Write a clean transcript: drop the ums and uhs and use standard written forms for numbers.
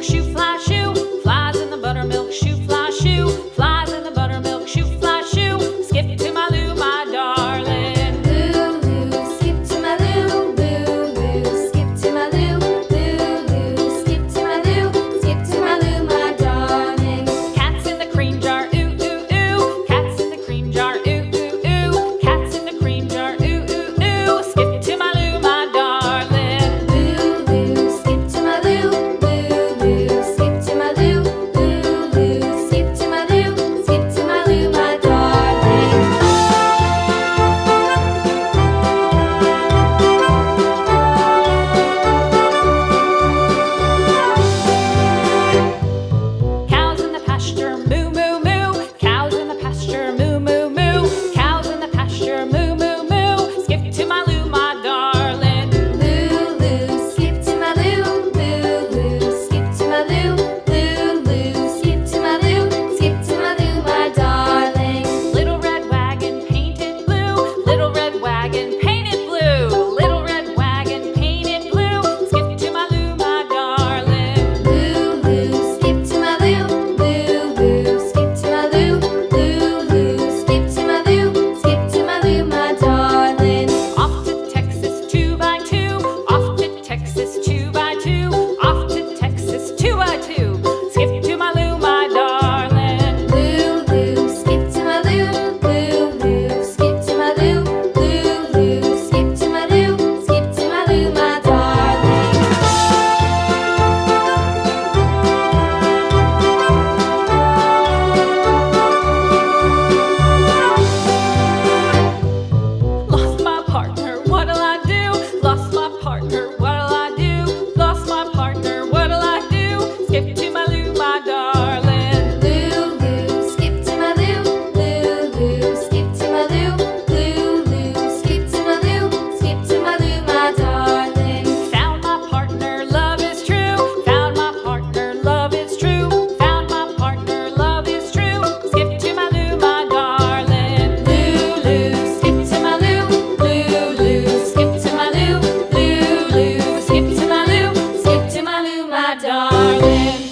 buttermilk shoe, fly shoe. Flies in the buttermilk shoe, fly shoe. Flies in the buttermilk shoe, fly shoe. Skip to my Lou, my darling. Lulu, skip to my Lou, Lulu, skip to my Lou, Lulu, skip to my Lou, skip to my Lou, my darling. Cats in the cream jar, ooh, ooh, ooh. Cats in the cream jar, ooh, ooh, ooh. Cats in the cream jar, ooh, ooh, ooh. Skip to my Lou, my darling. Lulu, skip to my Lou, Lulu, skip to my Lou, Lulu, skip to my Lou, skip to my Lou, my darling. Cows in the pasture, moo, moo, moo. Cows in the pasture, moo, moo, moo. Cows in the pasture, moo, moo, moo. Skip to my Lou, my darling. Lulu, skip to my Lou, Lulu, skip to my Lou, Lulu, skip to my Lou, skip to my Lou, my darling. Little red wagon painted blue. Little red wagon painted blue. Little red wagon painted blue. Skip to my Lou, my darling. Lulu, skip to my Lou, Lulu, skip to my Lou, Lulu, skip to my Lou, skip to my Lou, my darling. Off to Texas 2x2. Off to Texas 2x2. Off to Texas 2x2. Skip to my Lou, my darling. Lulu, skip to my Lou, Lulu, skip to my Lou, Lulu, skip to my Lou, skip to my Lou, my darling. Lost my partner, what'll I do? Lost my partner, what'll I do? Lost my partner, what'll I do? Skip to my Lou, my darling. Lulu, skip to my Lou, Lulu, skip to my Lou, Lulu, skip to my Lou, skip to my Lou, my darling. Found my partner, love is true. Found my partner, love is true. Found my partner, love is true. Skip to my Lou, my darling. Lulu, skip to my Lou, Lulu, skip to my Lou, Lulu, skip to my Lou, skip to my Lou, my darling.